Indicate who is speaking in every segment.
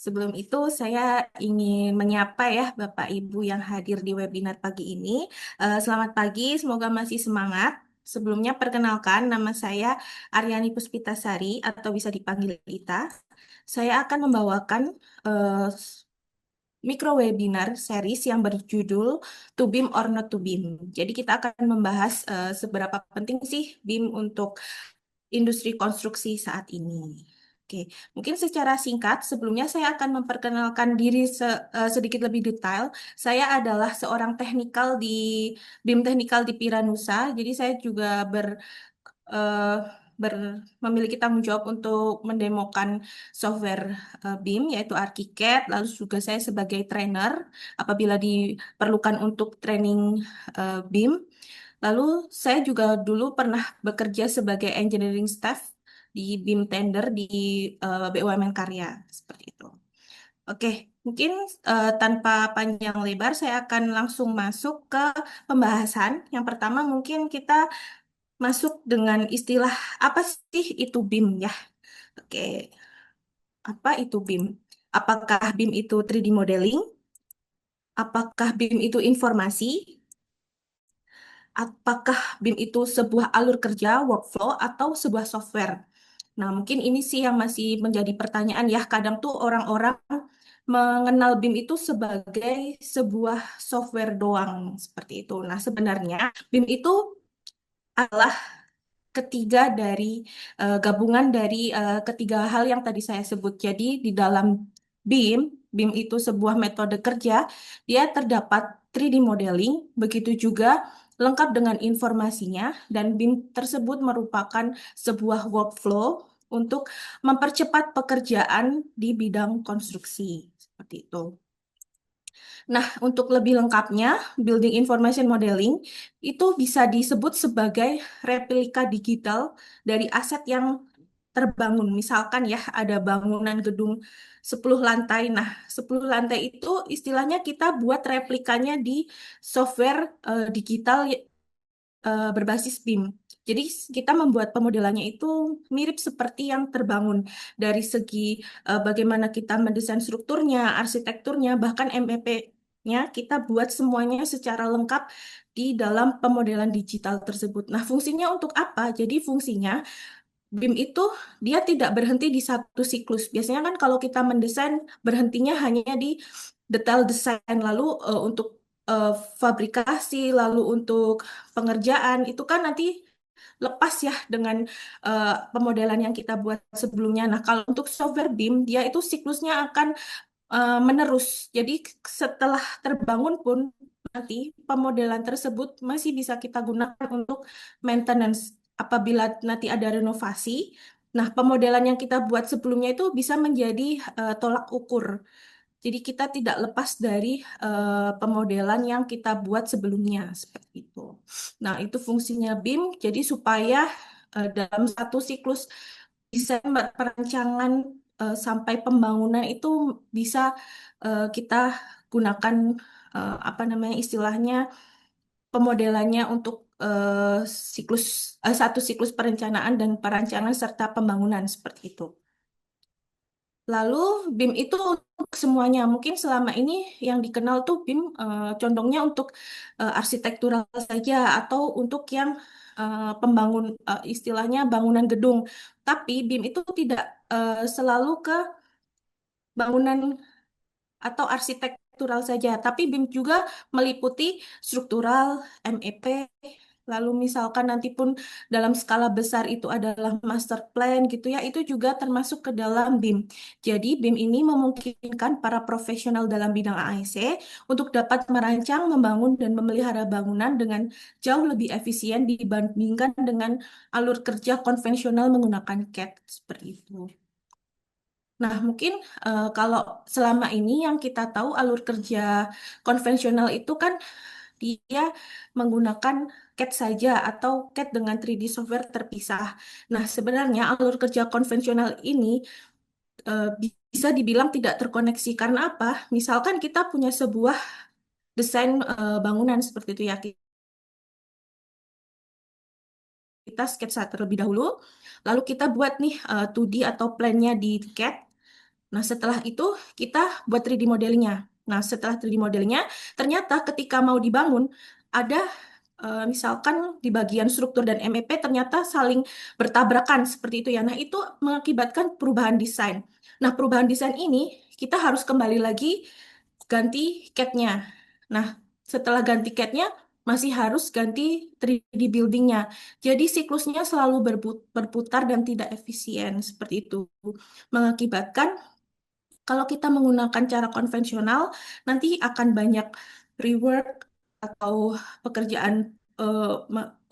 Speaker 1: Sebelum itu, saya ingin menyapa ya Bapak Ibu yang hadir di webinar pagi ini. Selamat pagi, semoga masih semangat. Sebelumnya, perkenalkan nama saya Aryani Puspitasari atau bisa dipanggil Ita. Saya akan membawakan eh, micro webinar series yang berjudul To BIM or Not to BIM. Jadi kita akan membahas seberapa penting sih BIM untuk industri konstruksi saat ini. Oke, mungkin secara singkat, sebelumnya saya akan memperkenalkan diri sedikit lebih detail. Saya adalah seorang teknikal di BIM Teknikal di Piranusa, jadi saya juga eh, memiliki tanggung jawab untuk mendemokan software BIM, yaitu ArchiCAD. Lalu juga saya sebagai trainer apabila diperlukan untuk training BIM. Lalu saya juga dulu pernah bekerja sebagai engineering staff di BIM Tender di BUMN Karya seperti itu. Oke, mungkin tanpa panjang lebar saya akan langsung masuk ke pembahasan. Yang pertama mungkin kita masuk dengan istilah apa sih itu BIM ya? Oke, apa itu BIM? Apakah BIM itu 3D modeling? Apakah BIM itu informasi? Apakah BIM itu sebuah alur kerja, workflow, atau sebuah software? Nah, mungkin ini sih yang masih menjadi pertanyaan ya. Kadang tuh orang-orang mengenal BIM itu sebagai sebuah software doang, seperti itu. Nah, sebenarnya BIM itu adalah ketiga dari gabungan dari ketiga hal yang tadi saya sebut. Jadi, di dalam BIM, BIM itu sebuah metode kerja, dia terdapat 3D modeling, begitu juga lengkap dengan informasinya, dan BIM tersebut merupakan sebuah workflow untuk mempercepat pekerjaan di bidang konstruksi. Seperti itu. Nah, untuk lebih lengkapnya, Building Information Modeling itu bisa disebut sebagai replika digital dari aset yang terbangun. Misalkan ya, ada bangunan gedung 10 lantai. Nah, 10 lantai itu istilahnya kita buat replikanya di software digital berbasis BIM. Jadi kita membuat pemodelannya itu mirip seperti yang terbangun dari segi bagaimana kita mendesain strukturnya, arsitekturnya, bahkan MEP-nya kita buat semuanya secara lengkap di dalam pemodelan digital tersebut. Nah, fungsinya untuk apa? Jadi fungsinya BIM itu dia tidak berhenti di satu siklus. Biasanya kan kalau kita mendesain berhentinya hanya di detail desain, lalu untuk eh, fabrikasi, lalu untuk pengerjaan itu kan nanti lepas ya dengan pemodelan yang kita buat sebelumnya. Nah, kalau untuk software BIM dia itu siklusnya akan menerus. Jadi setelah terbangun pun nanti pemodelan tersebut masih bisa kita gunakan untuk maintenance. Apabila nanti ada renovasi, nah pemodelan yang kita buat sebelumnya itu bisa menjadi tolak ukur. Jadi kita tidak lepas dari pemodelan yang kita buat sebelumnya seperti itu. Nah, itu fungsinya BIM. Jadi supaya dalam satu siklus desain perancangan sampai pembangunan itu bisa kita gunakan apa namanya istilahnya pemodelannya untuk siklus satu siklus perencanaan dan perancangan serta pembangunan seperti itu. Lalu BIM itu untuk semuanya. Mungkin selama ini yang dikenal tuh BIM condongnya untuk arsitektural saja atau untuk yang istilahnya bangunan gedung. Tapi BIM itu tidak selalu ke bangunan atau arsitektural saja, tapi BIM juga meliputi struktural, MEP, lalu misalkan nanti pun dalam skala besar itu adalah master plan gitu ya, itu juga termasuk ke dalam BIM. Jadi BIM ini memungkinkan para profesional dalam bidang AEC untuk dapat merancang, membangun, dan memelihara bangunan dengan jauh lebih efisien dibandingkan dengan alur kerja konvensional menggunakan CAD seperti itu. Nah, mungkin kalau selama ini yang kita tahu alur kerja konvensional itu kan dia menggunakan CAD saja atau CAD dengan 3D software terpisah. Nah, sebenarnya alur kerja konvensional ini bisa dibilang tidak terkoneksi karena apa? Misalkan kita punya sebuah desain bangunan seperti itu ya, kita sketsa terlebih dahulu, lalu kita buat nih 2D atau plannya di CAD. Nah, setelah itu kita buat 3D modelingnya. Nah, setelah 3D modelingnya, ternyata ketika mau dibangun, ada misalkan di bagian struktur dan MEP ternyata saling bertabrakan seperti itu ya. Nah, itu mengakibatkan perubahan desain. Nah, perubahan desain ini kita harus kembali lagi ganti CAD-nya. Nah, setelah ganti CAD-nya, masih harus ganti 3D building-nya. Jadi siklusnya selalu berputar dan tidak efisien seperti itu. Mengakibatkan kalau kita menggunakan cara konvensional, nanti akan banyak rework atau pekerjaan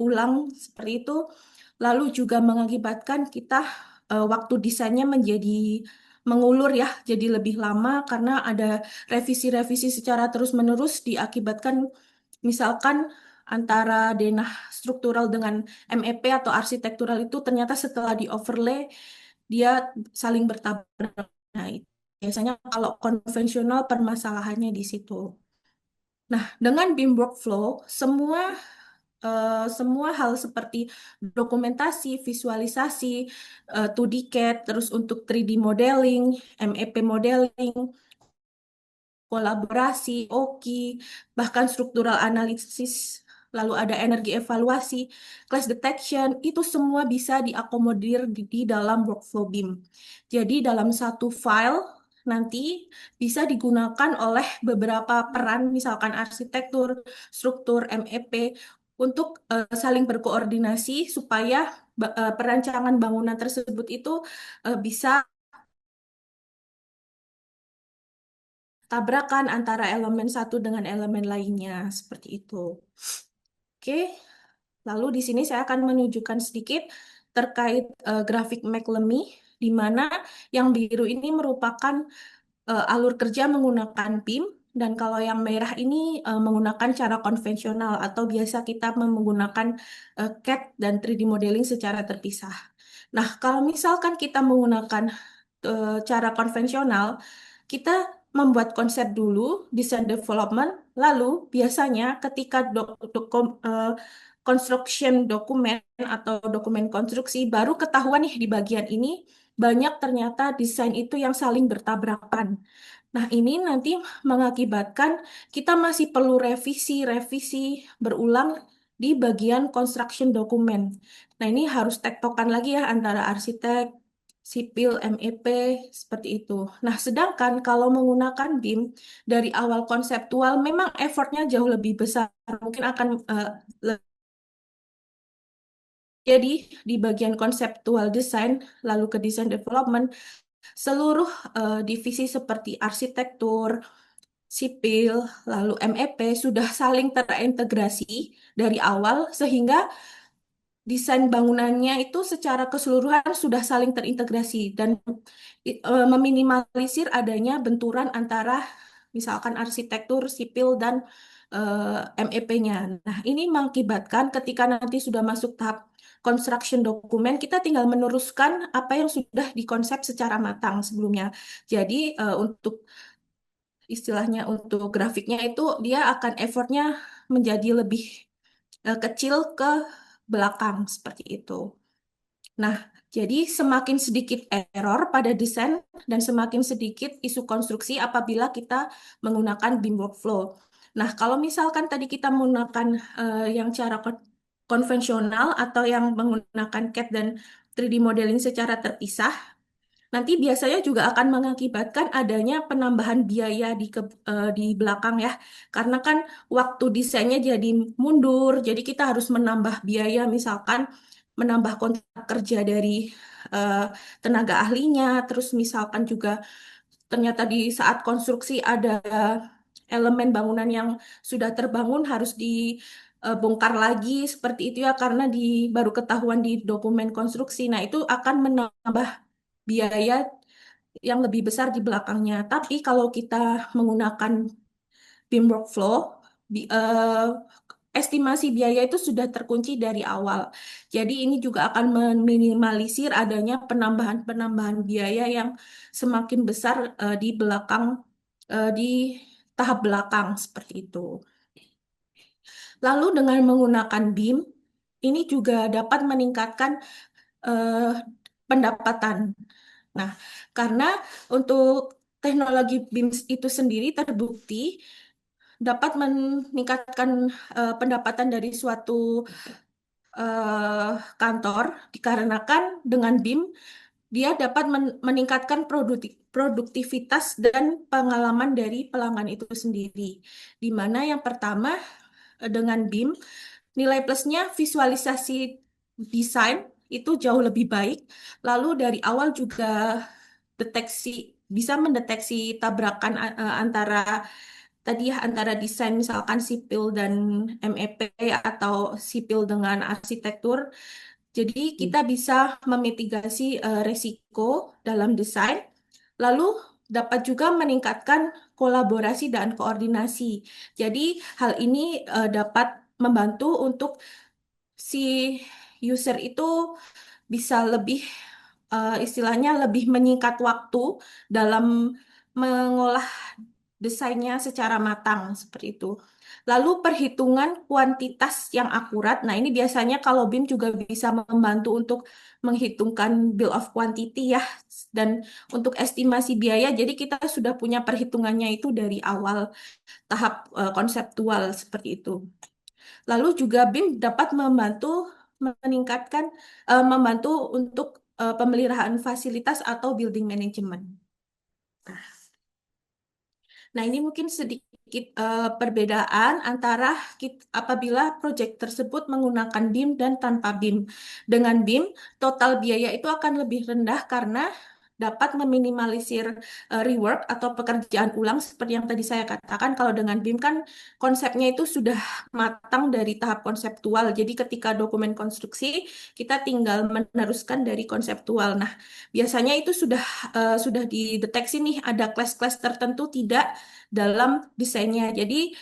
Speaker 1: ulang seperti itu. Lalu juga mengakibatkan kita waktu desainnya menjadi mengulur ya, jadi lebih lama karena ada revisi-revisi secara terus-menerus diakibatkan misalkan antara denah struktural dengan MEP atau arsitektural itu ternyata setelah di overlay dia saling bertabrakan. Nah, biasanya kalau konvensional permasalahannya di situ. Nah, dengan BIM workflow, semua hal seperti dokumentasi, visualisasi, 2D CAD, terus untuk 3D modeling, MEP modeling, kolaborasi, OKI, bahkan struktural analisis, lalu ada energi evaluasi, clash detection, itu semua bisa diakomodir di dalam workflow BIM. Jadi dalam satu file nanti bisa digunakan oleh beberapa peran, misalkan arsitektur, struktur, MEP, untuk saling berkoordinasi supaya perancangan bangunan tersebut itu bisa tabrakan antara elemen satu dengan elemen lainnya seperti itu. Oke, lalu di sini saya akan menunjukkan sedikit terkait grafik McLemy, di mana yang biru ini merupakan alur kerja menggunakan BIM, dan kalau yang merah ini menggunakan cara konvensional atau biasa kita menggunakan CAD dan 3D modeling secara terpisah. Nah, kalau misalkan kita menggunakan cara konvensional, kita membuat konsep dulu, design development, lalu biasanya ketika construction dokumen atau dokumen konstruksi baru ketahuan nih di bagian ini banyak ternyata desain itu yang saling bertabrakan. Nah, ini nanti mengakibatkan kita masih perlu revisi-revisi berulang di bagian construction dokumen. Nah, ini harus tektokan lagi ya antara arsitek, sipil, MEP, seperti itu. Nah, sedangkan kalau menggunakan BIM, dari awal konseptual memang effortnya jauh lebih besar. Mungkin akan jadi di bagian konseptual design, lalu ke design development, seluruh divisi seperti arsitektur, sipil, lalu MEP sudah saling terintegrasi dari awal sehingga desain bangunannya itu secara keseluruhan sudah saling terintegrasi dan meminimalisir adanya benturan antara misalkan arsitektur, sipil, dan MEP-nya. Nah, ini mengakibatkan ketika nanti sudah masuk tahap construction dokumen, kita tinggal meneruskan apa yang sudah dikonsep secara matang sebelumnya. Jadi, untuk istilahnya untuk grafiknya itu dia akan effortnya menjadi lebih kecil ke belakang seperti itu. Nah, jadi semakin sedikit error pada desain dan semakin sedikit isu konstruksi apabila kita menggunakan BIM workflow. Nah, kalau misalkan tadi kita menggunakan yang cara konvensional atau yang menggunakan CAD dan 3D modeling secara terpisah, nanti biasanya juga akan mengakibatkan adanya penambahan biaya di belakang ya. Karena kan waktu desainnya jadi mundur, jadi kita harus menambah biaya misalkan menambah kontrak kerja dari eh, tenaga ahlinya, terus misalkan juga ternyata di saat konstruksi ada elemen bangunan yang sudah terbangun harus dibongkar lagi seperti itu ya karena baru ketahuan di dokumen konstruksi. Nah, itu akan menambah biaya yang lebih besar di belakangnya. Tapi kalau kita menggunakan BIM workflow, estimasi biaya itu sudah terkunci dari awal. Jadi ini juga akan meminimalisir adanya penambahan-penambahan biaya yang semakin besar di belakang, di tahap belakang seperti itu. Lalu dengan menggunakan BIM, ini juga dapat meningkatkan eh, pendapatan. Nah, karena untuk teknologi BIM itu sendiri terbukti dapat meningkatkan pendapatan dari suatu kantor dikarenakan dengan BIM dia dapat meningkatkan produktivitas dan pengalaman dari pelanggan itu sendiri. Di mana yang pertama dengan BIM nilai plusnya visualisasi desain itu jauh lebih baik. Lalu dari awal juga deteksi bisa mendeteksi tabrakan antara tadi ya antara desain misalkan sipil dan MEP atau sipil dengan arsitektur. Jadi kita bisa memitigasi resiko dalam desain, lalu dapat juga meningkatkan kolaborasi dan koordinasi. Jadi hal ini dapat membantu untuk si user itu bisa lebih istilahnya lebih menyingkat waktu dalam mengolah desainnya secara matang seperti itu. Lalu perhitungan kuantitas yang akurat. Nah, ini biasanya kalau BIM juga bisa membantu untuk menghitungkan bill of quantity ya dan untuk estimasi biaya. Jadi kita sudah punya perhitungannya itu dari awal tahap konseptual seperti itu. Lalu juga BIM dapat membantu meningkatkan membantu untuk pemeliharaan fasilitas atau building management. Nah, ini mungkin sedikit perbedaan antara apabila proyek tersebut menggunakan BIM dan tanpa BIM. Dengan BIM, total biaya itu akan lebih rendah karena dapat meminimalisir rework atau pekerjaan ulang seperti yang tadi saya katakan. Kalau dengan BIM kan konsepnya itu sudah matang dari tahap konseptual. Jadi ketika dokumen konstruksi, kita tinggal meneruskan dari konseptual. Nah, biasanya itu sudah dideteksi nih ada kelas-kelas tertentu tidak dalam desainnya. Jadi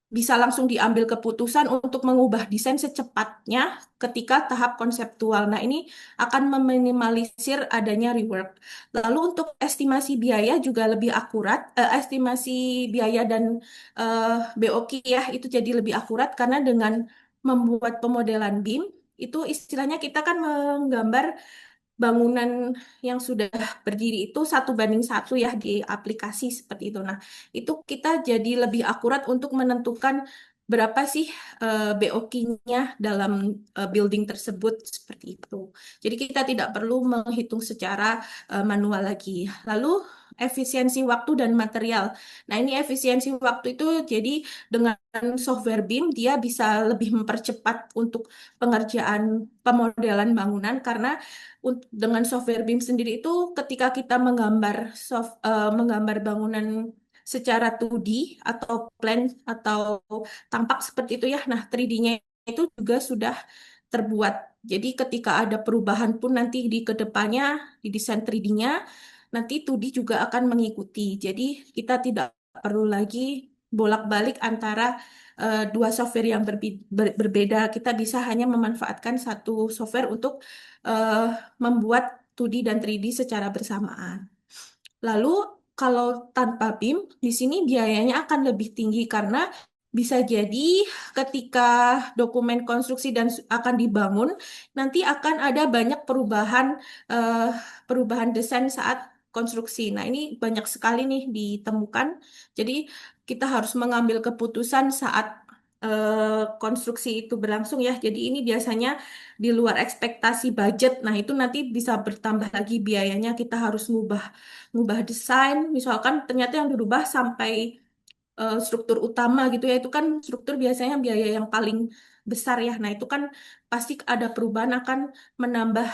Speaker 1: bisa langsung diambil keputusan untuk mengubah desain secepatnya ketika tahap konseptual. Nah, ini akan meminimalisir adanya rework. Lalu untuk estimasi biaya juga lebih akurat. Estimasi biaya dan BOQ ya itu jadi lebih akurat karena dengan membuat pemodelan BIM itu istilahnya kita kan menggambar bangunan yang sudah berdiri itu 1:1 ya di aplikasi seperti itu. Nah, itu kita jadi lebih akurat untuk menentukan berapa sih BOQ-nya dalam building tersebut seperti itu. Jadi kita tidak perlu menghitung secara manual lagi. Lalu efisiensi waktu dan material. Nah, ini efisiensi waktu itu jadi dengan software BIM dia bisa lebih mempercepat untuk pengerjaan pemodelan bangunan karena dengan software BIM sendiri itu ketika kita menggambar bangunan secara 2D atau plan atau tampak seperti itu ya. Nah, 3D-nya itu juga sudah terbuat. Jadi ketika ada perubahan pun nanti di kedepannya di desain 3D-nya nanti 2D juga akan mengikuti. Jadi kita tidak perlu lagi bolak-balik antara dua software yang berbeda. Kita bisa hanya memanfaatkan satu software untuk eh, membuat 2D dan 3D secara bersamaan. Lalu kalau tanpa BIM, di sini biayanya akan lebih tinggi karena bisa jadi ketika dokumen konstruksi dan akan dibangun, nanti akan ada banyak eh, perubahan desain saat konstruksi. Nah, ini banyak sekali nih ditemukan. Jadi kita harus mengambil keputusan saat konstruksi itu berlangsung ya. Jadi ini biasanya di luar ekspektasi budget. Nah, itu nanti bisa bertambah lagi biayanya. Kita harus ngubah desain. Misalkan ternyata yang dirubah sampai struktur utama gitu ya. Itu kan struktur biasanya biaya yang paling besar ya. Nah, itu kan pasti ada perubahan akan menambah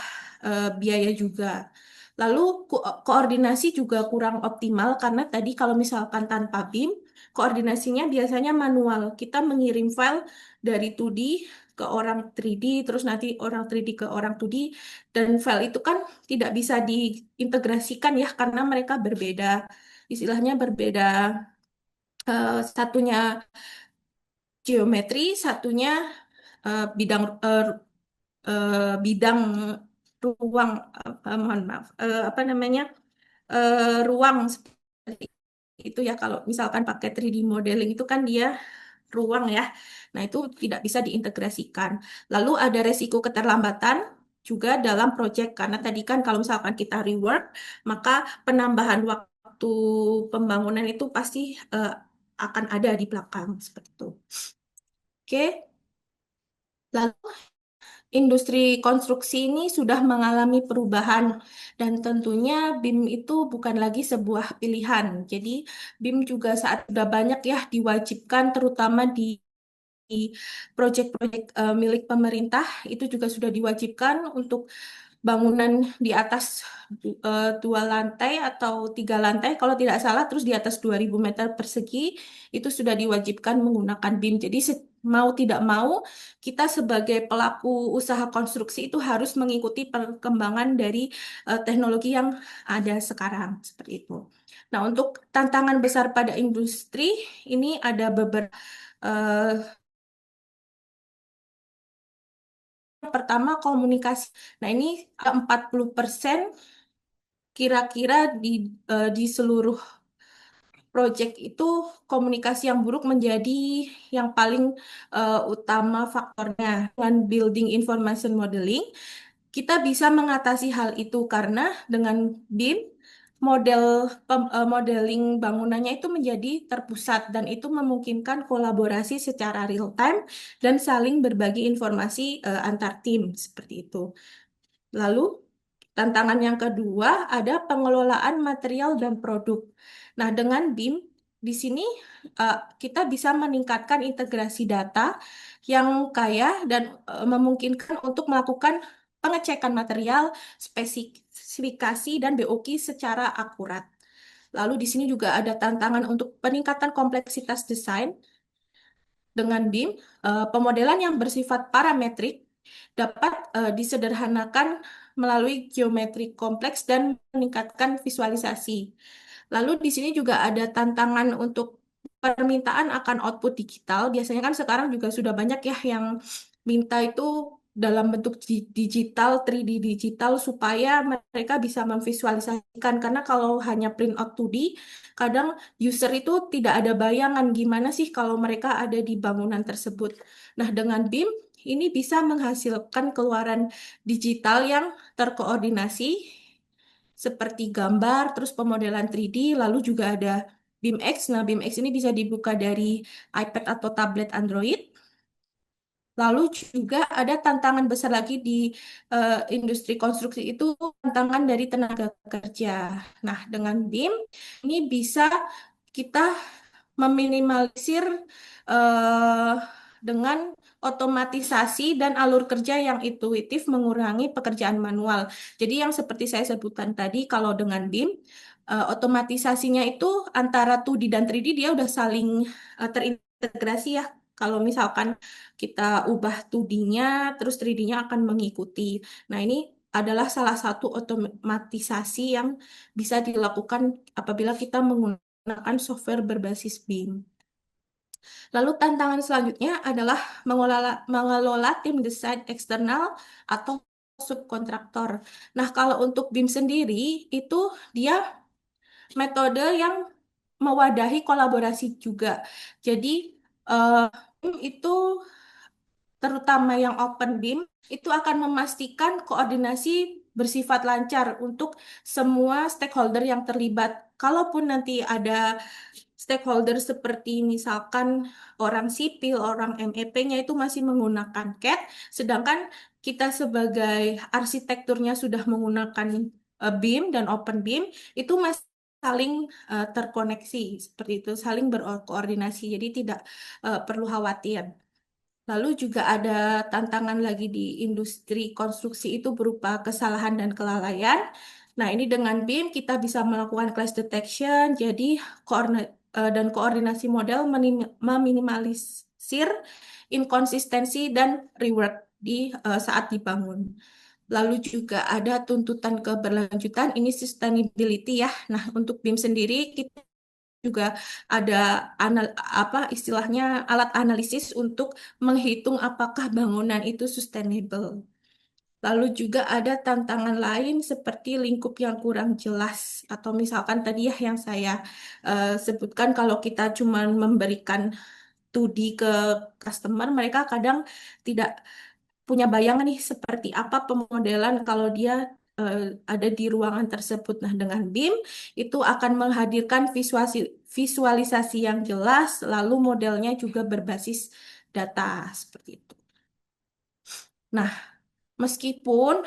Speaker 1: biaya juga. Lalu koordinasi juga kurang optimal karena tadi kalau misalkan tanpa BIM, koordinasinya biasanya manual. Kita mengirim file dari 2D ke orang 3D, terus nanti orang 3D ke orang 2D, dan file itu kan tidak bisa diintegrasikan ya karena mereka berbeda, istilahnya berbeda. Satunya geometri, satunya bidang bidang ruang, mohon maaf, apa namanya, ruang seperti itu ya. Kalau misalkan pakai 3D modeling itu kan dia ruang ya. Nah, itu tidak bisa diintegrasikan. Lalu ada resiko keterlambatan. juga dalam proyek karena tadi kan kalau misalkan kita rework, maka penambahan waktu pembangunan itu pasti eh, akan ada di belakang seperti itu. Oke, lalu industri konstruksi ini sudah mengalami perubahan dan tentunya BIM itu bukan lagi sebuah pilihan. Jadi BIM juga saat sudah banyak ya diwajibkan terutama di proyek-proyek milik pemerintah itu juga sudah diwajibkan untuk bangunan di atas 2 lantai atau 3 lantai kalau tidak salah terus di atas 2000 meter persegi itu sudah diwajibkan menggunakan BIM. Jadi mau tidak mau kita sebagai pelaku usaha konstruksi itu harus mengikuti perkembangan dari teknologi yang ada sekarang seperti itu. Nah, untuk tantangan besar pada industri ini ada beberapa. Pertama komunikasi. Nah, ini 40% kira-kira di seluruh proyek itu komunikasi yang buruk menjadi yang paling utama faktornya. Dengan building information modeling, kita bisa mengatasi hal itu karena dengan BIM modeling bangunannya itu menjadi terpusat dan itu memungkinkan kolaborasi secara real time dan saling berbagi informasi antar tim seperti itu. Lalu, tantangan yang kedua ada pengelolaan material dan produk. Nah, dengan BIM, di sini kita bisa meningkatkan integrasi data yang kaya dan memungkinkan untuk melakukan pengecekan material, spesifikasi, dan BOQ secara akurat. Lalu di sini juga ada tantangan untuk peningkatan kompleksitas desain dengan BIM, pemodelan yang bersifat parametrik dapat disederhanakan melalui geometri kompleks dan meningkatkan visualisasi. Lalu di sini juga ada tantangan untuk permintaan akan output digital. Biasanya kan sekarang juga sudah banyak ya yang minta itu dalam bentuk digital, 3D digital supaya mereka bisa memvisualisasikan. Karena kalau hanya print out 2D, kadang user itu tidak ada bayangan gimana sih kalau mereka ada di bangunan tersebut. Nah, dengan BIM ini bisa menghasilkan keluaran digital yang terkoordinasi seperti gambar, terus pemodelan 3D, lalu juga ada BIMX. Nah, BIMX ini bisa dibuka dari iPad atau tablet Android. Lalu juga ada tantangan besar lagi di industri konstruksi itu tantangan dari tenaga kerja. Nah, dengan BIM ini bisa kita meminimalisir eh, dengan otomatisasi dan alur kerja yang intuitif mengurangi pekerjaan manual. Jadi yang seperti saya sebutkan tadi, kalau dengan BIM, otomatisasinya itu antara 2D dan 3D dia udah saling terintegrasi ya. Kalau misalkan kita ubah 2D-nya, terus 3D-nya akan mengikuti. Nah, ini adalah salah satu otomatisasi yang bisa dilakukan apabila kita menggunakan software berbasis BIM. Lalu tantangan selanjutnya adalah mengelola tim desain eksternal atau subkontraktor. Nah, kalau untuk BIM sendiri itu dia metode yang mewadahi kolaborasi juga. Jadi BIM itu terutama yang open BIM itu akan memastikan koordinasi bersifat lancar untuk semua stakeholder yang terlibat. Kalaupun nanti ada stakeholder seperti misalkan orang sipil, orang MEP-nya itu masih menggunakan CAD, sedangkan kita sebagai arsitekturnya sudah menggunakan BIM dan Open BIM, itu masih saling terkoneksi seperti itu, saling berkoordinasi, jadi tidak perlu khawatir. Lalu juga ada tantangan lagi di industri konstruksi itu berupa kesalahan dan kelalaian. Nah, ini dengan BIM kita bisa melakukan clash detection, jadi dan koordinasi model meminimalisir inkonsistensi dan rework di saat dibangun. Lalu juga ada tuntutan keberlanjutan, ini sustainability ya. Nah, untuk BIM sendiri kita juga ada apa istilahnya alat analisis untuk menghitung apakah bangunan itu sustainable. Lalu juga ada tantangan lain seperti lingkup yang kurang jelas atau misalkan tadi ya yang saya sebutkan kalau kita cuma memberikan 2D ke customer mereka kadang tidak punya bayangan nih seperti apa pemodelan kalau dia eh, ada di ruangan tersebut. Nah, dengan BIM itu akan menghadirkan visualisasi yang jelas, lalu modelnya juga berbasis data seperti itu. Nah, meskipun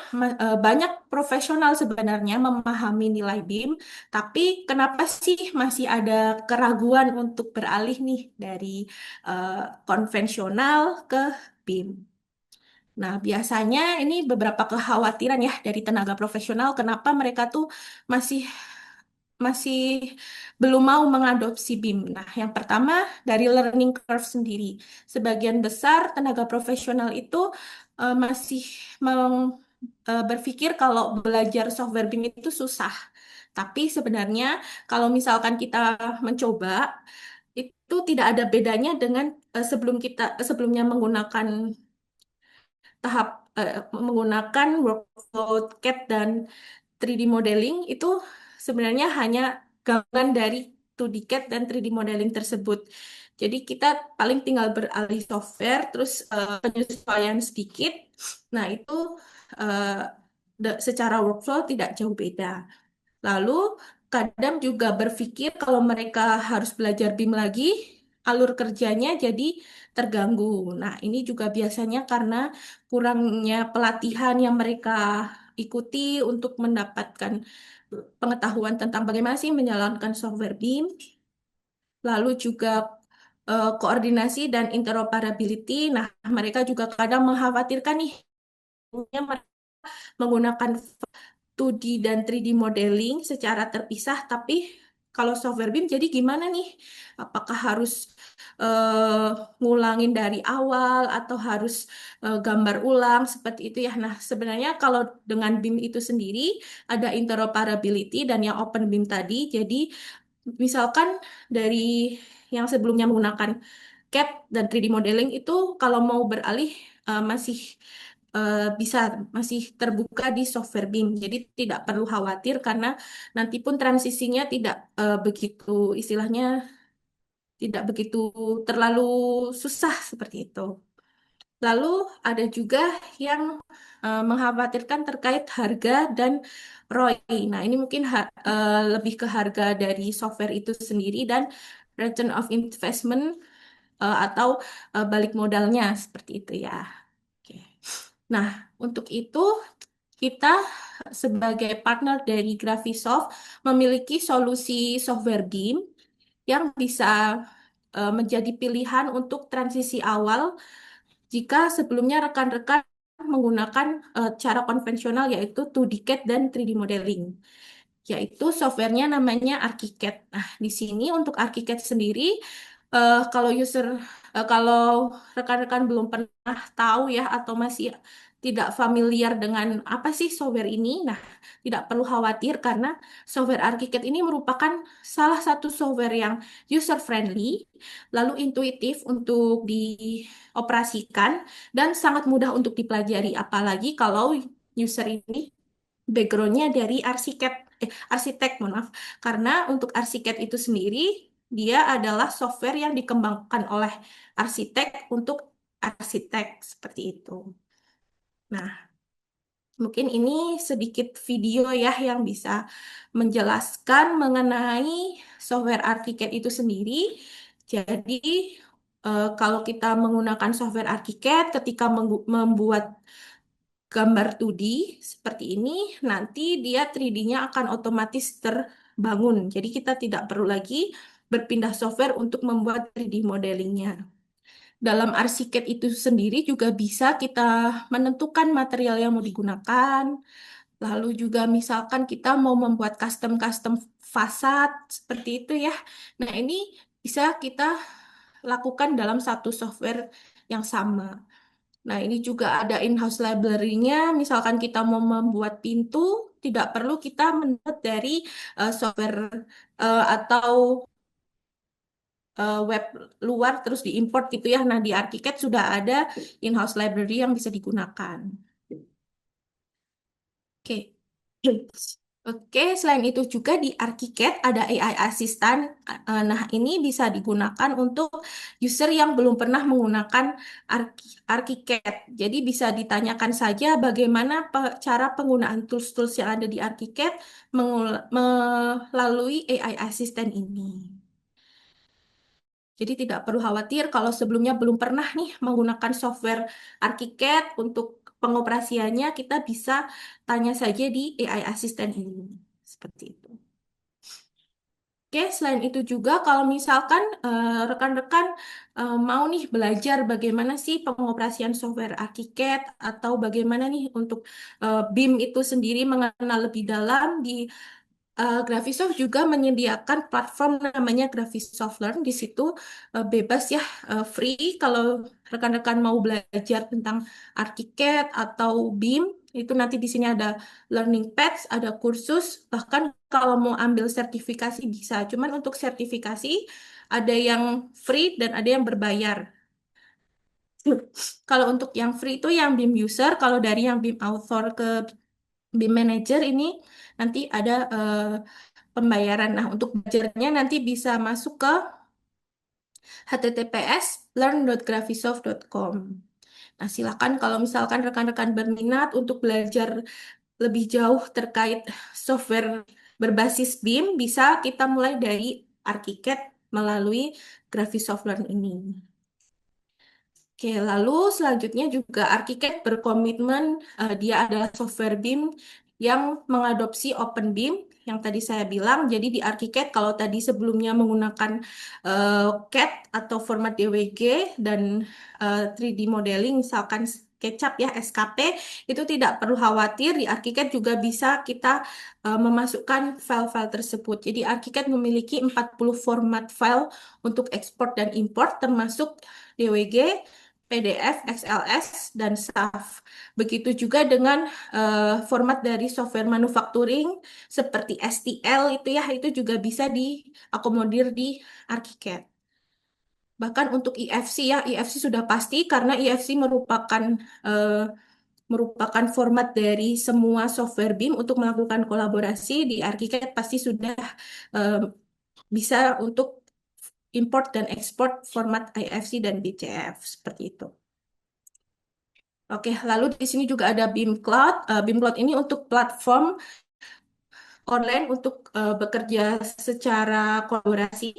Speaker 1: banyak profesional sebenarnya memahami nilai BIM, tapi kenapa sih masih ada keraguan untuk beralih nih dari eh, konvensional ke BIM? Nah, biasanya ini beberapa kekhawatiran ya dari tenaga profesional kenapa mereka tuh masih masih belum mau mengadopsi BIM. Nah, yang pertama dari learning curve sendiri. Sebagian besar tenaga profesional itu masih berpikir kalau belajar software BIM itu susah. Tapi sebenarnya kalau misalkan kita mencoba itu tidak ada bedanya dengan sebelumnya menggunakan tahap menggunakan workflow CAD dan 3D modeling itu sebenarnya hanya gambaran dari 2D CAD dan 3D modeling tersebut. Jadi kita paling tinggal beralih software, terus penyesuaian sedikit. Nah, itu eh, secara workflow tidak jauh beda. Lalu kadang juga berpikir kalau mereka harus belajar BIM lagi, alur kerjanya jadi terganggu. Nah, ini juga biasanya karena kurangnya pelatihan yang mereka ikuti untuk mendapatkan pengetahuan tentang bagaimana sih menjalankan software BIM, lalu juga koordinasi dan interoperability. Nah, mereka juga kadang mengkhawatirkan nih menggunakan 2D dan 3D modeling secara terpisah, tapi kalau software BIM jadi gimana nih? Apakah harus eh, ngulangin dari awal atau harus gambar ulang seperti itu ya? Nah, sebenarnya kalau dengan BIM itu sendiri ada interoperability dan yang open BIM tadi, jadi misalkan dari yang sebelumnya menggunakan CAD dan 3D modeling itu kalau mau beralih masih bisa masih terbuka di software BIM. Jadi tidak perlu khawatir karena nanti pun transisinya tidak begitu istilahnya tidak begitu terlalu susah seperti itu. Lalu ada juga yang mengkhawatirkan terkait harga dan ROI. Nah, ini mungkin lebih ke harga dari software itu sendiri dan return of investment atau balik modalnya seperti itu ya. Oke. Nah, untuk itu kita sebagai partner dari Graphisoft memiliki solusi software BIM yang bisa menjadi pilihan untuk transisi awal jika sebelumnya rekan-rekan menggunakan cara konvensional yaitu 2D CAD dan 3D modeling, yaitu softwarenya namanya ArchiCAD. Nah, di sini untuk ArchiCAD sendiri, kalau rekan-rekan belum pernah tahu ya atau masih tidak familiar dengan apa sih software ini, nah tidak perlu khawatir karena software ArchiCAD ini merupakan salah satu software yang user friendly, lalu intuitif untuk dioperasikan dan sangat mudah untuk dipelajari, apalagi kalau user ini backgroundnya dari arsitek, mohon maaf. Karena untuk arsitek itu sendiri, dia adalah software yang dikembangkan oleh arsitek untuk arsitek seperti itu. Nah, mungkin ini sedikit video ya yang bisa menjelaskan mengenai software ArchiCAD itu sendiri. Jadi, kalau kita menggunakan software ArchiCAD ketika membuat gambar 2D seperti ini, nanti dia 3D-nya akan otomatis terbangun. Jadi kita tidak perlu lagi berpindah software untuk membuat 3D modelingnya. Dalam ArchiCAD itu sendiri juga bisa kita menentukan material yang mau digunakan. Lalu juga misalkan kita mau membuat custom-custom fasad seperti itu ya. Nah, ini bisa kita lakukan dalam satu software yang sama. Nah, ini juga ada in-house library-nya. Misalkan kita mau membuat pintu, tidak perlu kita mendownload dari software atau web luar terus diimport gitu ya. Nah, di ArchiCAD sudah ada in-house library yang bisa digunakan. Oke. Oke, selain itu juga di ArchiCAD ada AI Assistant. Nah, ini bisa digunakan untuk user yang belum pernah menggunakan ArchiCAD. Jadi bisa ditanyakan saja bagaimana cara penggunaan tools-tools yang ada di ArchiCAD melalui AI Assistant ini. Jadi tidak perlu khawatir kalau sebelumnya belum pernah nih menggunakan software ArchiCAD untuk pengoperasiannya, kita bisa tanya saja di AI Assistant ini. Seperti itu. Oke, selain itu juga kalau misalkan rekan-rekan mau nih belajar bagaimana sih pengoperasian software ArchiCAD atau bagaimana nih untuk BIM itu sendiri mengenal lebih dalam di Graphisoft juga menyediakan platform namanya Graphisoft Learn. Di situ bebas ya, free. Kalau rekan-rekan mau belajar tentang ArchiCAD atau BIM, itu nanti di sini ada learning paths, ada kursus. Bahkan kalau mau ambil sertifikasi bisa. Cuman untuk sertifikasi ada yang free dan ada yang berbayar. Kalau untuk yang free itu yang BIM user, kalau dari yang BIM author ke BIM manager ini nanti ada pembayaran. Nah, untuk belajarnya nanti bisa masuk ke https://learn.graphisoft.com. Nah, silakan kalau misalkan rekan-rekan berminat untuk belajar lebih jauh terkait software berbasis BIM, bisa kita mulai dari ArchiCAD melalui Graphisoft Learn ini. Oke, lalu selanjutnya juga ArchiCAD berkomitmen dia adalah software BIM yang mengadopsi Open BIM yang tadi saya bilang. Jadi di ArchiCAD kalau tadi sebelumnya menggunakan CAD atau format DWG dan 3D modeling misalkan SketchUp ya SKP itu tidak perlu khawatir di ArchiCAD juga bisa kita memasukkan file-file tersebut. Jadi ArchiCAD memiliki 40 format file untuk ekspor dan import termasuk DWG PDF, XLS, dan SAF. Begitu juga dengan format dari software manufacturing seperti STL itu ya, itu juga bisa diakomodir di ArchiCAD. Bahkan untuk IFC ya, IFC sudah pasti karena IFC eh, merupakan format dari semua software BIM untuk melakukan kolaborasi di ArchiCAD pasti sudah eh, bisa untuk import dan ekspor format IFC dan BCF seperti itu. Oke, lalu di sini juga ada BIM Cloud. BIM Cloud ini untuk platform online untuk bekerja secara kolaborasi,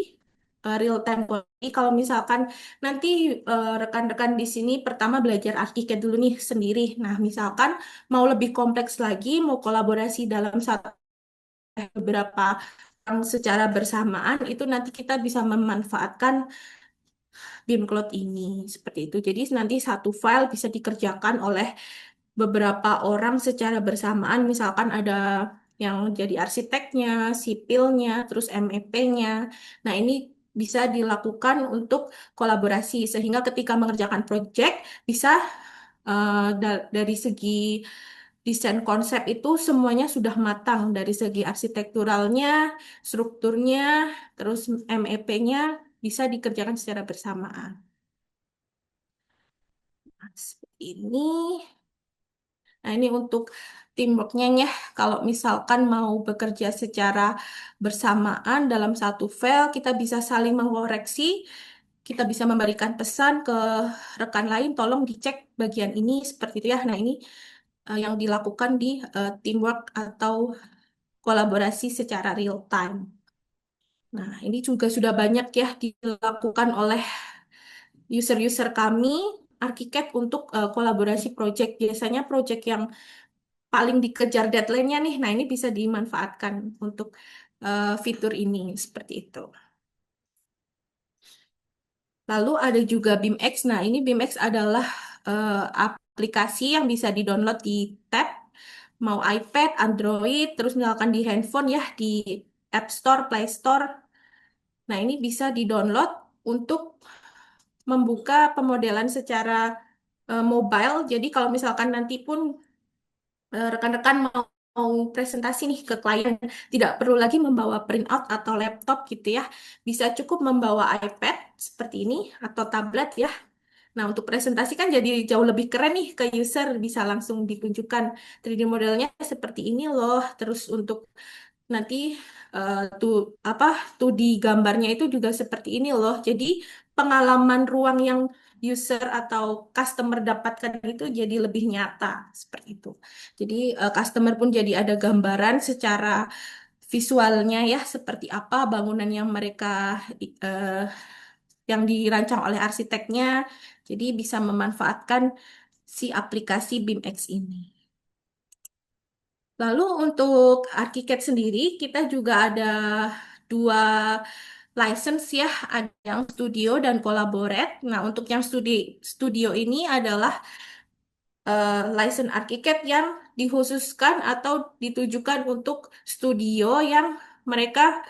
Speaker 1: real time. Jadi kalau misalkan nanti rekan-rekan di sini pertama belajar ArchiCAD dulu nih sendiri. Nah, misalkan mau lebih kompleks lagi, mau kolaborasi dalam satu beberapa orang secara bersamaan, itu nanti kita bisa memanfaatkan BIM Cloud ini seperti itu. Jadi nanti satu file bisa dikerjakan oleh beberapa orang secara bersamaan, misalkan ada yang jadi arsiteknya, sipilnya, terus MEP-nya. Nah, ini bisa dilakukan untuk kolaborasi sehingga ketika mengerjakan proyek bisa dari segi desain konsep itu semuanya sudah matang dari segi arsitekturalnya, strukturnya, terus MEP-nya bisa dikerjakan secara bersamaan. Nah, seperti ini. Nah, ini untuk teamworknya ya. Kalau misalkan mau bekerja secara bersamaan dalam satu file, kita bisa saling mengoreksi, kita bisa memberikan pesan ke rekan lain, tolong dicek bagian ini seperti itu ya. Nah, ini yang dilakukan di teamwork atau kolaborasi secara real time. Nah, ini juga sudah banyak ya dilakukan oleh user-user kami, ArchiCAD untuk kolaborasi project. Biasanya project yang paling dikejar deadline-nya nih. Nah, ini bisa dimanfaatkan untuk fitur ini seperti itu. Lalu ada juga BIMX. Nah, ini BIMX adalah aplikasi yang bisa di-download di tab, mau iPad, Android, terus misalkan di handphone ya, di App Store, Play Store. Nah, ini bisa di-download untuk membuka pemodelan secara mobile. Jadi kalau misalkan nanti pun rekan-rekan mau presentasi nih ke klien, tidak perlu lagi membawa printout atau laptop gitu ya. Bisa cukup membawa iPad seperti ini atau tablet ya. Nah, untuk presentasi kan jadi jauh lebih keren nih ke user, bisa langsung ditunjukkan 3D modelnya seperti ini loh. Terus untuk nanti tuh apa tuh di gambarnya itu juga seperti ini loh. Jadi pengalaman ruang yang user atau customer dapatkan itu jadi lebih nyata seperti itu. Jadi customer pun jadi ada gambaran secara visualnya ya seperti apa bangunan yang mereka eh, yang dirancang oleh arsiteknya. Jadi bisa memanfaatkan si aplikasi BIMX ini. Lalu untuk ArchiCAD sendiri, kita juga ada dua license ya, ada yang studio dan collaborate. Nah, untuk yang studio ini adalah license ArchiCAD yang dikhususkan atau ditujukan untuk studio yang mereka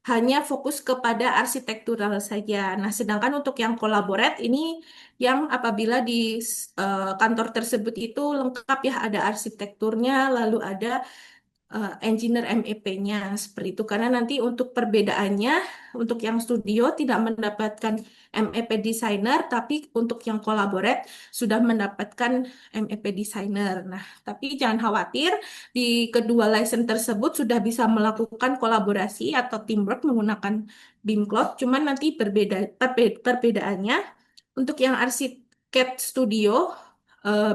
Speaker 1: hanya fokus kepada arsitektural saja. Nah, sedangkan untuk yang collaborate ini yang apabila di kantor tersebut itu lengkap ya, ada arsitekturnya, lalu ada engineer MEP-nya seperti itu karena nanti untuk perbedaannya untuk yang studio tidak mendapatkan MEP designer tapi untuk yang collaborate sudah mendapatkan MEP designer. Nah, tapi jangan khawatir di kedua license tersebut sudah bisa melakukan kolaborasi atau teamwork menggunakan BIM Cloud, cuman nanti perbedaannya untuk yang arsitek studio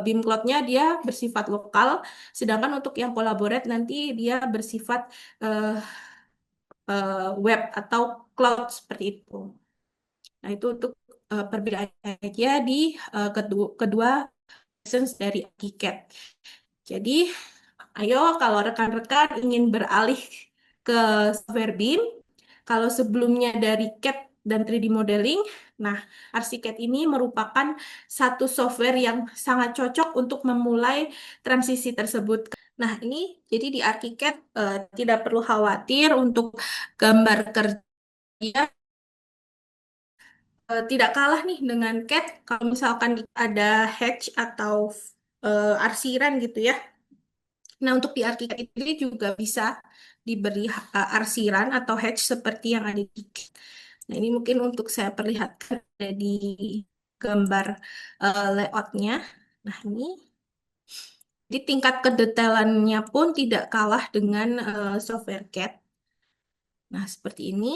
Speaker 1: BIM Cloud-nya dia bersifat lokal, sedangkan untuk yang collaborate nanti dia bersifat eh, web atau cloud seperti itu. Nah, itu untuk perbedaannya aja di kedua license dari ArchiCAD. Jadi, ayo kalau rekan-rekan ingin beralih ke software BIM, kalau sebelumnya dari CAD dan 3D modeling, nah ArchiCAD ini merupakan satu software yang sangat cocok untuk memulai transisi tersebut. Nah, ini jadi di ArchiCAD tidak perlu khawatir untuk gambar kerja tidak kalah nih dengan CAD. Kalau misalkan ada hatch atau arsiran gitu ya. Nah, untuk di ArchiCAD ini juga bisa diberi arsiran atau hatch seperti yang ada di CAD. Nah, ini mungkin untuk saya perlihatkan ada di gambar layoutnya. Nah, ini di tingkat kedetailannya pun tidak kalah dengan software CAD. Nah, seperti ini.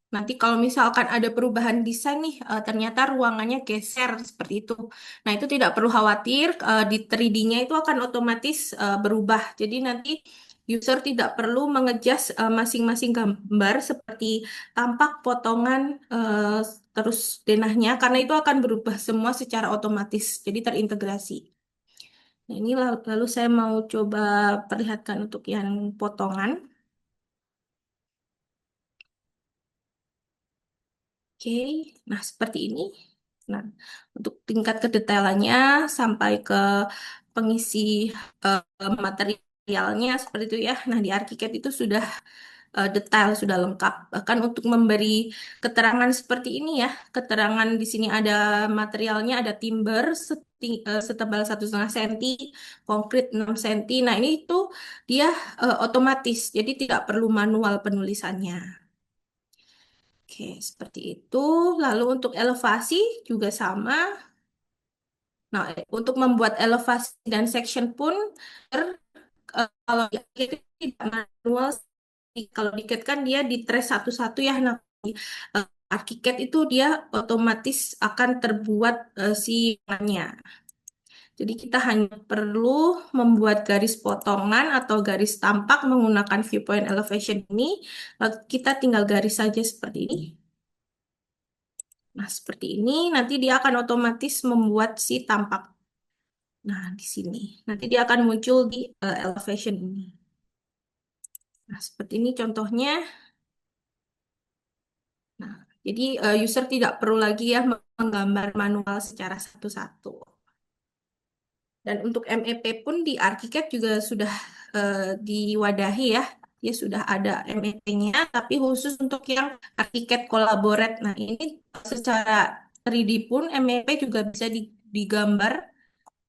Speaker 1: Nanti kalau misalkan ada perubahan desain nih, ternyata ruangannya geser seperti itu. Nah, itu tidak perlu khawatir, di 3D-nya itu akan otomatis berubah. Jadi nanti user tidak perlu mengejas masing-masing gambar seperti tampak, potongan, terus denahnya, karena itu akan berubah semua secara otomatis. Jadi terintegrasi. Nah, ini lalu saya mau coba perlihatkan untuk yang potongan. Oke, nah seperti ini. Nah, untuk tingkat kedetailannya sampai ke pengisi materialnya seperti itu ya. Nah, di ArchiCAD itu sudah detail, sudah lengkap. Bahkan untuk memberi keterangan seperti ini ya, keterangan di sini ada materialnya, ada timber setebal 1,5 senti, konkrit 6 senti. Nah, ini itu dia otomatis, jadi tidak perlu manual penulisannya. Oke, seperti itu. Lalu untuk elevasi juga sama. Nah, untuk membuat elevasi dan section pun kalau di Archicad tidak manual, kalau di CAD kan dia di trace satu-satu ya. Nah, di ArchiCAD itu dia otomatis akan terbuat silangannya. Jadi kita hanya perlu membuat garis potongan atau garis tampak menggunakan viewpoint elevation ini. Lalu kita tinggal garis saja seperti ini. Nah, seperti ini nanti dia akan otomatis membuat si tampak. Nah, di sini. Nanti dia akan muncul di elevation ini. Nah, seperti ini contohnya. Nah, jadi user tidak perlu lagi ya menggambar manual secara satu-satu. Dan untuk MEP pun di ArchiCAD juga sudah diwadahi ya. Dia sudah ada MEP-nya, tapi khusus untuk yang ArchiCAD Collaborate. Nah, ini secara 3D pun MEP juga bisa digambar.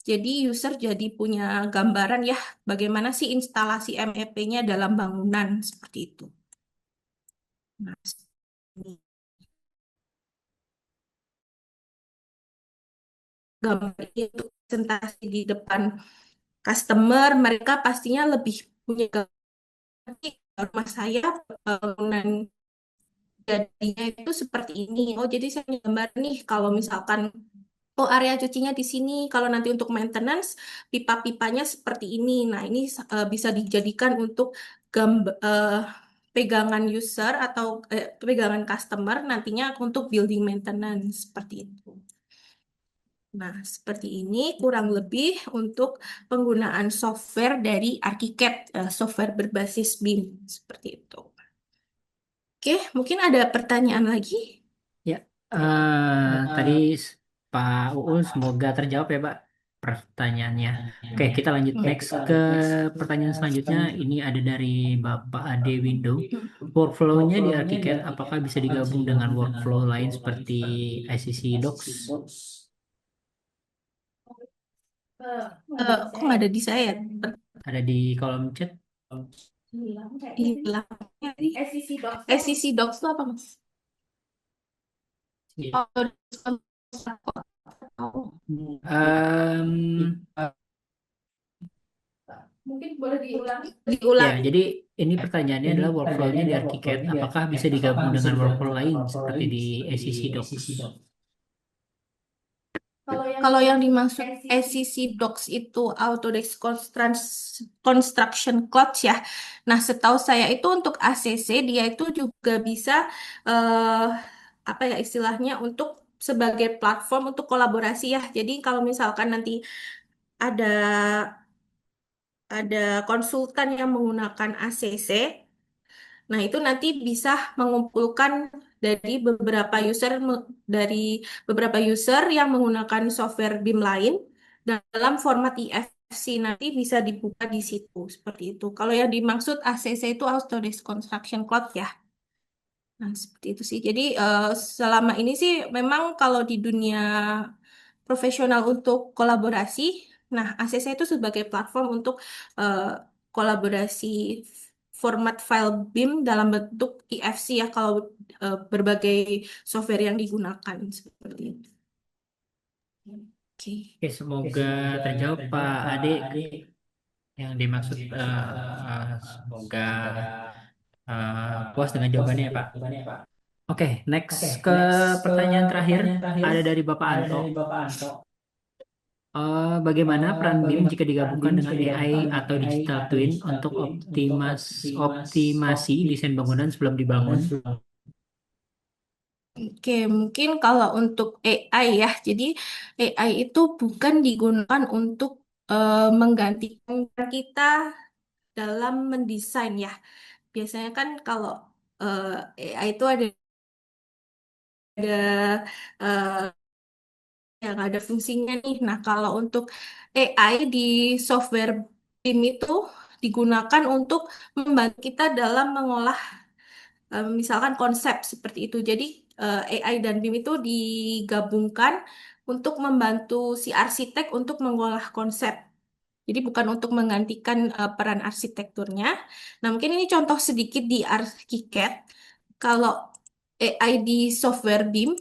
Speaker 1: Jadi user jadi punya gambaran ya bagaimana sih instalasi MEP-nya dalam bangunan seperti itu. Nah, ini. gambar ini untuk presentasi di depan customer, mereka pastinya lebih punya gambar. Tapi rumah saya bangunan jadinya itu seperti ini. Oh, jadi saya punya gambar nih kalau misalkan oh area cucinya di sini. Kalau nanti untuk maintenance, pipa-pipanya seperti ini. Nah, ini bisa dijadikan untuk pegangan user atau pegangan customer nantinya untuk building maintenance seperti itu. Nah, seperti ini kurang lebih untuk penggunaan software dari ArchiCAD, software berbasis BIM seperti itu. Oke, mungkin ada pertanyaan lagi?
Speaker 2: Ya, tadi Pak Uus semoga terjawab ya Pak pertanyaannya. Oke, kita lanjut next ke pertanyaan selanjutnya. Ini ada dari Bapak Ade Window. Workflow-nya di ArchiCAD apakah bisa digabung dengan workflow lain seperti ICC Docs?
Speaker 1: Kok nggak ada di saya?
Speaker 2: Ada di kolom chat.
Speaker 1: Hilang. SCC Docs itu apa, Mas?
Speaker 2: Iya.
Speaker 1: Oh,
Speaker 2: Em,
Speaker 1: mungkin boleh diulang.
Speaker 2: ya,
Speaker 1: Diulang.
Speaker 2: jadi ini pertanyaannya adalah workflow-nya di ArchiCAD apakah bisa digabung dengan workflow lain seperti di ACC Docs?
Speaker 1: Kalau yang dimaksud SCC Docs itu Autodesk Construction Cloud ya. Nah, setahu saya itu untuk ACC dia itu juga bisa eh, apa ya istilahnya untuk sebagai platform untuk kolaborasi ya. Jadi kalau misalkan nanti ada ada konsultan yang menggunakan ACC, nah itu nanti bisa mengumpulkan dari dari beberapa user yang menggunakan software BIM lain dalam format IFC nanti bisa dibuka di situ seperti itu. Kalau yang dimaksud ACC itu Autodesk Construction Cloud ya. Nah, seperti itu sih. Jadi selama ini sih memang kalau di dunia profesional untuk kolaborasi, nah ACC itu sebagai platform untuk eh, kolaborasi format file BIM dalam bentuk IFC ya kalau berbagai software yang digunakan seperti itu. Oke.
Speaker 2: Oke, semoga terjawab Pak Ade yang dimaksud semoga puas dengan jawabannya ya Pak. Oke, next ke pertanyaan terakhir ada dari Bapak Anto. Bagaimana peran BIM jika digabungkan dengan AI atau digital twin untuk optimasi desain bangunan sebelum dibangun?
Speaker 1: Oke, mungkin kalau untuk AI ya, jadi AI itu bukan digunakan untuk menggantikan kita dalam mendesain ya. Biasanya kan kalau eh, AI itu ada yang ada fungsinya nih. Nah, kalau untuk AI di software BIM itu digunakan untuk membantu kita dalam mengolah misalkan konsep seperti itu. Jadi AI dan BIM itu digabungkan untuk membantu si arsitek untuk mengolah konsep. Jadi bukan untuk menggantikan peran arsitekturnya. Nah, mungkin ini contoh sedikit di ArchiCAD. Kalau AI di software BIM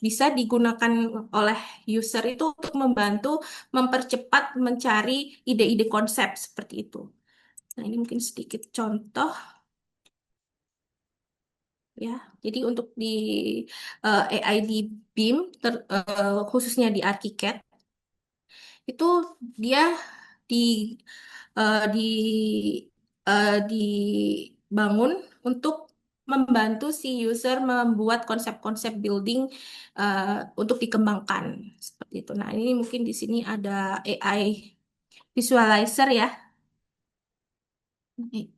Speaker 1: bisa digunakan oleh user itu untuk membantu mempercepat mencari ide-ide konsep seperti itu. Nah, ini mungkin sedikit contoh ya. Jadi untuk di AI di BIM, khususnya di ArchiCAD, itu dia di di dibangun untuk membantu si user membuat konsep-konsep building untuk dikembangkan seperti itu. Nah, ini mungkin di sini ada AI visualizer ya.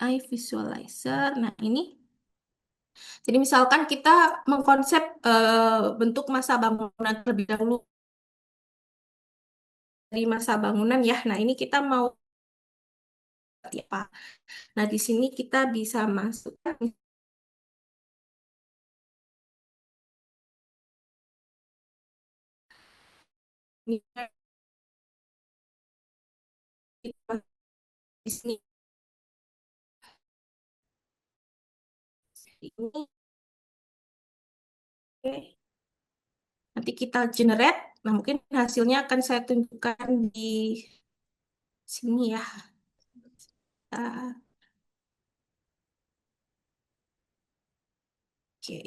Speaker 1: AI visualizer. Nah, ini jadi misalkan kita mengkonsep bentuk masa bangunan terlebih dahulu dari masa bangunan ya. Nah, ini kita mau seperti apa? Nah, di sini kita bisa masukkan misalnya di sini ini. Oke. Nanti kita generate. Nah, mungkin hasilnya akan saya tunjukkan di sini ya. Ah, Oke.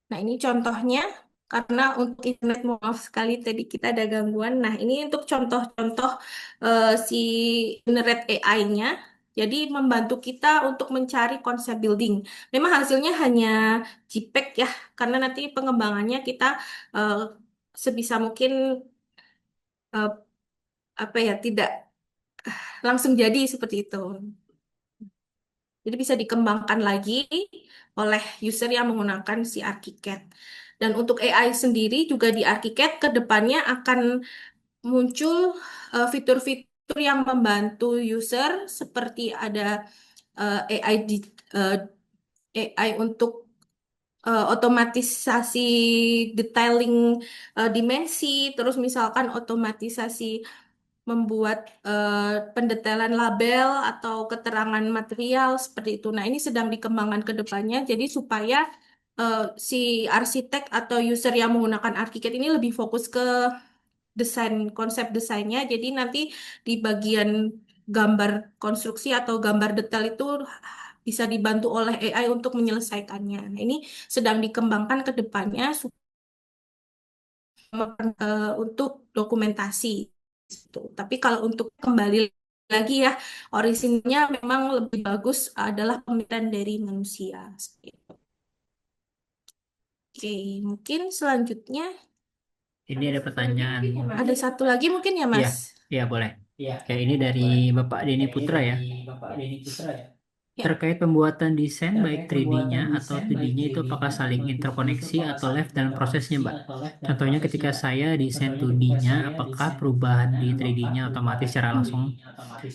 Speaker 1: Nah, ini contohnya karena untuk internet maaf sekali tadi kita ada gangguan. Nah, ini untuk contoh-contoh si generate AI-nya. Jadi membantu kita untuk mencari konsep building. Memang hasilnya hanya JPEG ya, karena nanti pengembangannya kita eh, sebisa mungkin eh, apa ya tidak langsung jadi seperti itu. Jadi bisa dikembangkan lagi oleh user yang menggunakan si ArchiCAD. Dan untuk AI sendiri juga di ArchiCAD ke depannya akan muncul fitur-fitur yang membantu user seperti ada AI eh, AI untuk otomatisasi detailing dimensi, terus misalkan otomatisasi membuat pendetailan label atau keterangan material seperti itu. Nah, ini sedang dikembangkan ke depannya, jadi supaya si arsitek atau user yang menggunakan ArchiCAD ini lebih fokus ke desain, konsep desainnya. Jadi nanti di bagian gambar konstruksi atau gambar detail itu bisa dibantu oleh AI untuk menyelesaikannya. Nah, ini sedang dikembangkan ke depannya untuk dokumentasi. Gitu. Tapi kalau untuk kembali lagi ya, orisinnya memang lebih bagus adalah pemilihan dari manusia. Seperti itu. Oke, mungkin selanjutnya
Speaker 2: Ini ada pertanyaan.
Speaker 1: ada satu lagi mungkin ya,
Speaker 2: Iya,
Speaker 1: Mas.
Speaker 2: iya boleh. Kayak ini dari Bapak Denny Putra ya.
Speaker 1: Ya.
Speaker 2: Terkait pembuatan desain baik 3D-nya atau 2D-nya itu apakah saling interkoneksi atau live dalam prosesnya, Mbak? Contohnya ketika saya desain 2D-nya, apakah perubahan di 3D-nya otomatis secara langsung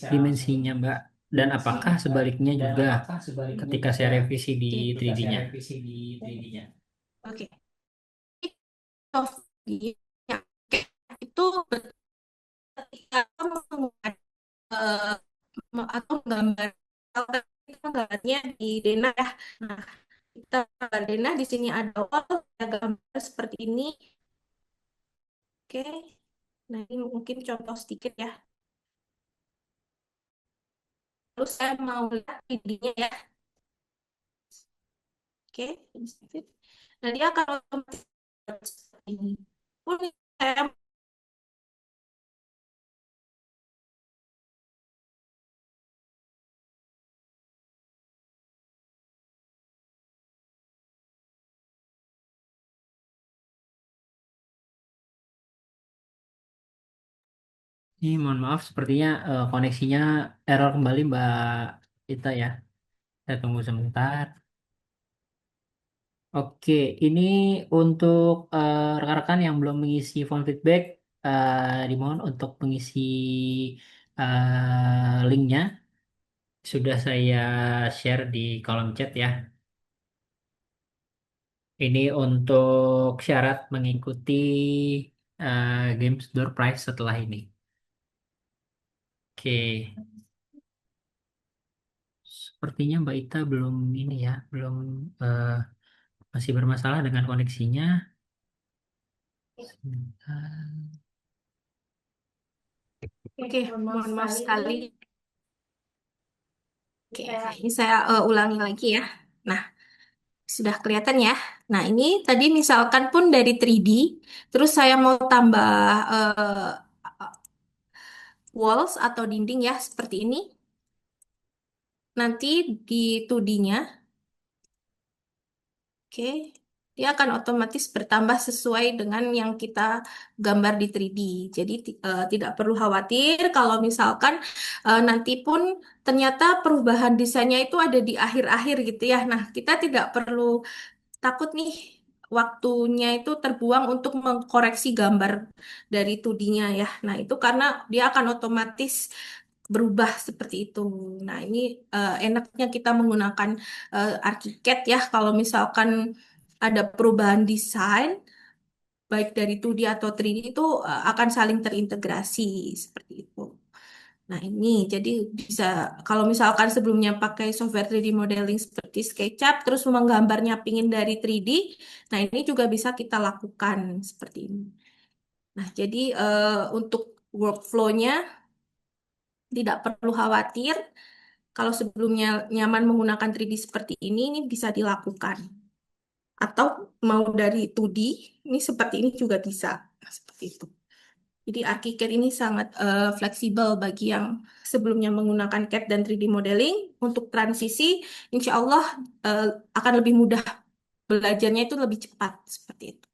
Speaker 2: dimensinya, Mbak? Dan apakah sebaliknya juga ketika saya revisi di
Speaker 1: Oke.
Speaker 2: 3D-nya?
Speaker 1: Oke. Sofi, ya, oke. Itu ketika menggunakan eh, atau gambar kalau tadi kita gambarnya di Dena ya. Nah, kita gambar Dena di sini ada wall, ada gambar seperti ini. Oke. Nah, ini mungkin contoh sedikit ya. Terus saya mau lihat videonya ya. Oke, sedikit. Nah, dia kalau seperti ini. Pun saya
Speaker 2: Ini mohon maaf, sepertinya koneksinya error kembali, Mbak Ita ya. Saya tunggu sebentar. Oke, ini untuk rekan-rekan yang belum mengisi form feedback, dimohon untuk mengisi linknya. Sudah saya share di kolom chat ya. Ini untuk syarat mengikuti Games Door Prize setelah ini. Oke, sepertinya Mbak Ita belum ini ya, belum eh, masih bermasalah dengan koneksinya. Sebentar.
Speaker 1: oke, mohon maaf sekali. Oke, ini saya ulangi lagi ya. Nah, sudah kelihatan ya. Nah, ini tadi misalkan pun dari 3D, terus saya mau tambah walls atau dinding ya, seperti ini. Nanti di 2D-nya, oke, dia akan otomatis bertambah sesuai dengan yang kita gambar di 3D. Jadi tidak perlu khawatir kalau misalkan nanti pun ternyata perubahan desainnya itu ada di akhir-akhir gitu ya. Nah, kita tidak perlu takut nih waktunya itu terbuang untuk mengkoreksi gambar dari 2D-nya ya. Nah, itu karena dia akan otomatis berubah seperti itu. Nah, ini enaknya kita menggunakan ArchiCAD ya kalau misalkan ada perubahan desain baik dari 2D atau 3D itu akan saling terintegrasi seperti itu. Nah, ini jadi bisa kalau misalkan sebelumnya pakai software 3D modeling seperti SketchUp terus menggambarnya pingin dari 3D, nah ini juga bisa kita lakukan seperti ini. Nah, jadi untuk workflow-nya tidak perlu khawatir kalau sebelumnya nyaman menggunakan 3D seperti ini bisa dilakukan. Atau mau dari 2D, ini seperti ini juga bisa. Nah, seperti itu. Jadi ArchiCAD ini sangat fleksibel bagi yang sebelumnya menggunakan CAD dan 3D modeling. Untuk transisi, insya Allah akan lebih mudah. Belajarnya itu lebih cepat. Seperti itu.